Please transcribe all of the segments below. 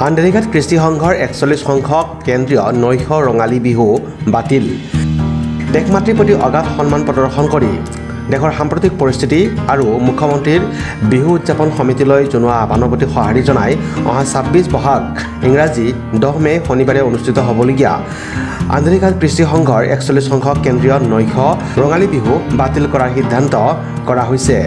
আন্ধেৰিঘাট কৃষ্টি সংঘৰ 41 সংখ্যক কেন্দ্ৰীয় নৈশ ৰঙালী বিহু বাতিল। দেশমাতৃৰ প্ৰতি অগাধ সন্মান প্ৰদৰ্শন কৰি দেশৰ সাম্প্ৰতিক পৰিস্থিতি আৰু মুখ্যমন্ত্ৰীৰ বিহু উদযাপন সমিতিলৈ জনোৱা আহ্বানৰ প্ৰতি সঁহাৰি জনাই অহা 26 বহাগ ইংৰাজী 10 মে শনিবাৰে অনুষ্ঠিত হ'বলগীয়া আন্ধেৰিঘাট কৃষ্টি সংঘৰ 41 সংখ্যক কেন্দ্ৰীয় নৈশ ৰঙালী বিহু বাতিল কৰাৰ সিদ্ধান্ত কৰা হৈছে।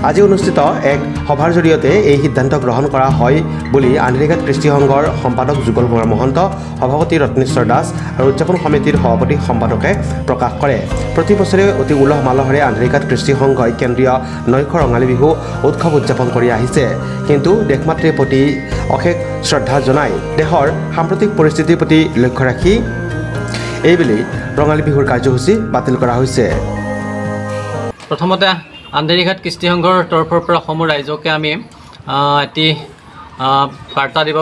আজি অনুষ্ঠিত এক সভাৰ জৰিয়তে এই সিদ্ধান্ত গ্ৰহণ কৰা হয় বুলি আন্ধেৰিঘাট কৃষ্টি সংঘৰ সম্পাদক যুগল কুমাৰ মহন্ত, সভাপতি ৰত্নেশ্বৰ দাস আৰু উদযাপন সমিতিৰ সভাপতি সম্পাদকে প্ৰকাশ কৰে। প্ৰতি বছৰে অতি উলহ মালহেৰে আন্ধেৰিঘাট কৃষ্টি সংঘই কেন্দ্ৰীয় নৈশ ৰঙালী বিহু উৎসৱ উদযাপন কৰি আহিছে। কিন্তু দেশমাতৃৰ প্ৰতি অশেষ শ্ৰদ্ধা জনাই দেশৰ সাম্প্ৰতিক পৰিস্থিতিৰ প্ৰতি লক্ষ্য ৰাখি এইবেলি ৰঙালী বিহুৰ কাৰ্যসূচী বাতিল কৰা হৈছে। প্ৰথমতে আন্ধেৰিঘাট কৃষ্টি সংঘৰ তৰফৰ পৰা সমূহ ৰাইজকে আমি এটি বাৰ্তা দিব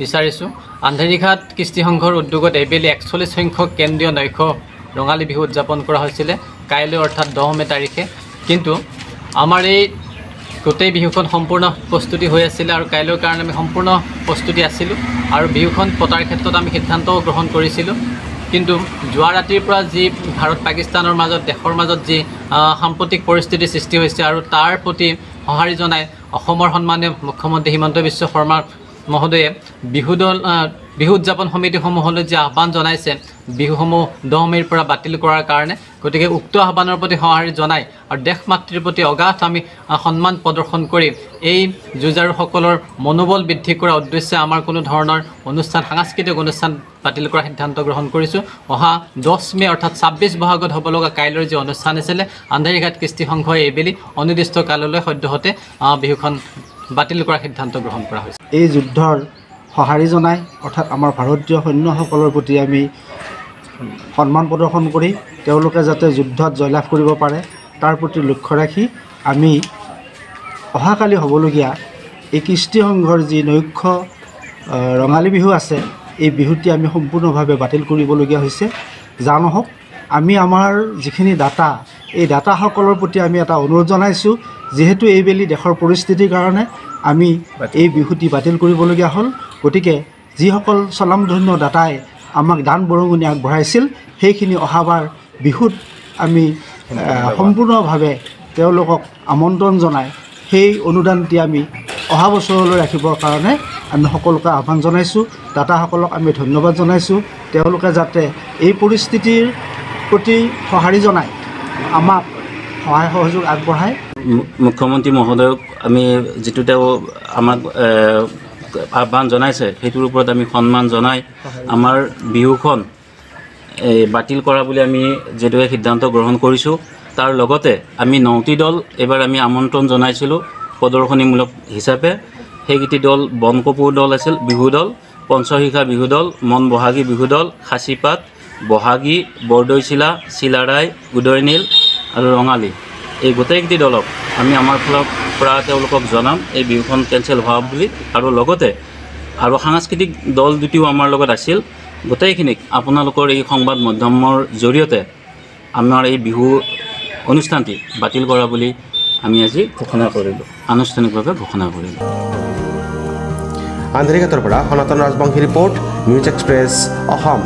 বিচাৰিছোঁ। আন্ধেৰিঘাট কৃষ্টি সংঘৰ উদ্যোগত এইবেলি 41 সংখ্যক কেন্দ্ৰীয় নৈশ ৰঙালী বিহু উদযাপন কৰা হৈছিলে কাইলৈ অৰ্থাৎ 10 মে তাৰিখে। কিন্তু আমাৰ এই গোটেই বিহুখন সম্পূৰ্ণ প্ৰস্তুতি হৈ আছিলে আৰু কাইলৈৰ কাৰণে আমি সম্পূৰ্ণ প্ৰস্তুতি আছিলোঁ আৰু বিহুখন পতাৰ ক্ষেত্ৰত আমি সিদ্ধান্তও গ্ৰহণ কৰিছিলোঁ। কিন্তু যোৱা ৰাতিৰ পৰা যি ভাৰত পাকিস্তানৰ মাজত দেশৰ মাজত যি সাম্প্ৰতিক পৰিস্থিতিৰ সৃষ্টি হৈছে আৰু তাৰ প্ৰতি সঁহাৰি জনাই অসমৰ সন্মানীয় মুখ্যমন্ত্ৰী হিমন্ত বিশ্ব শৰ্মা মহোদয়ে বিহু উদযাপন সমিতিসমূহলৈ যি আহ্বান জনাইছে বিহুসমূহ 10 মে'ৰ পৰা বাতিল কৰাৰ কাৰণে, গতিকে উক্ত আহ্বানৰ প্ৰতি সঁহাৰি জনাই আৰু দেশ মাতৃৰ প্ৰতি অগাধ আমি সন্মান প্ৰদৰ্শন কৰি এই যুঁজাৰুসকলৰ মনোবল বৃদ্ধি কৰাৰ উদ্দেশ্যে আমাৰ কোনো ধৰণৰ সাংস্কৃতিক অনুষ্ঠান বাতিল কৰাৰ সিদ্ধান্ত গ্ৰহণ কৰিছোঁ। অহা 10 মে' অৰ্থাৎ 26 বহাগত হ'ব লগা কাইলৈৰ যি অনুষ্ঠান আছিলে আন্ধেৰিঘাট কৃষ্টি সংঘই এইবেলি অনিৰ্দিষ্ট কাললৈ সদ্যহতে বিহুখন বাতিল কৰাৰ সিদ্ধান্ত গ্ৰহণ কৰা হৈছে। এই যুদ্ধৰ সঁহাৰি জনাই অৰ্থাৎ আমাৰ ভাৰতীয় সৈন্যসকলৰ প্ৰতি আমি সন্মান প্ৰদৰ্শন কৰি তেওঁলোকে যাতে যুদ্ধত জয়লাভ কৰিব পাৰে তাৰ প্ৰতি লক্ষ্য ৰাখি আমি অহাকালি হ'বলগীয়া এই কৃষ্টি সংঘৰ যি নৈশ ৰঙালী বিহু আছে এই বিহুটি আমি সম্পূৰ্ণভাৱে বাতিল কৰিবলগীয়া হৈছে। যা নহওক আমি আমাৰ যিখিনি দাতা এই দাতাসকলৰ প্ৰতি আমি এটা অনুৰোধ জনাইছোঁ, যিহেতু এইবেলি দেশৰ পৰিস্থিতিৰ কাৰণে আমি এই বিহুটি বাতিল কৰিবলগীয়া হ'ল। গতিকে যিসকল স্বনামধন্য দাতাই আমাক দান বৰঙণি আগবঢ়াইছিল সেইখিনি অহাবাৰ বিহুত আমি সম্পূৰ্ণভাৱে তেওঁলোকক আমন্ত্ৰণ জনাই সেই অনুদানটি আমি অহা বছৰলৈ ৰাখিবৰ কাৰণে আমি সকলোকে আহ্বান জনাইছোঁ। দাতাসকলক আমি ধন্যবাদ জনাইছোঁ। তেওঁলোকে যাতে এই পৰিস্থিতিৰ প্ৰতি সঁহাৰি জনাই আমাক সহায় সহযোগ আগবঢ়ায়। মুখ্যমন্ত্ৰী মহোদয়ক আমি যিটো তেওঁ আমাক আহ্বান জনাইছে সেইটোৰ ওপৰত আমি সন্মান জনাই আমাৰ বিহুখন বাতিল কৰা বুলি আমি যিদৰে সিদ্ধান্ত গ্ৰহণ কৰিছোঁ, তাৰ লগতে আমি 9টি দল এইবাৰ আমি আমন্ত্ৰণ জনাইছিলোঁ প্ৰদৰ্শনীমূলক হিচাপে। সেইকেইটি দল বনকপুৰ দল আছিল বিহু দল, পঞ্চশিখা বিহু দল, মন বহাগী বিহু দল, খাচীপাত, বহাগী, বৰদৈচিলা, চিলাৰাই, উদয়নীল আৰু ৰঙালী। এই গোটেইকেইটি দলক আমি আমাৰ ফালৰ পৰা তেওঁলোকক জনাম এই বিহুখন কেঞ্চেল হোৱা বুলি। আৰু লগতে আৰু সাংস্কৃতিক দল দুটিও আমাৰ লগত আছিল। গোটেইখিনিক আপোনালোকৰ এই সংবাদ মাধ্যমৰ জৰিয়তে আমাৰ এই বিহু অনুষ্ঠানটি বাতিল কৰা বুলি আমি আজি ঘোষণা কৰিলোঁ, আনুষ্ঠানিকভাৱে ঘোষণা কৰিলোঁ। আন্ধেৰিঘাটৰ পৰা সনাতন Rajbongshi report, news express Assam.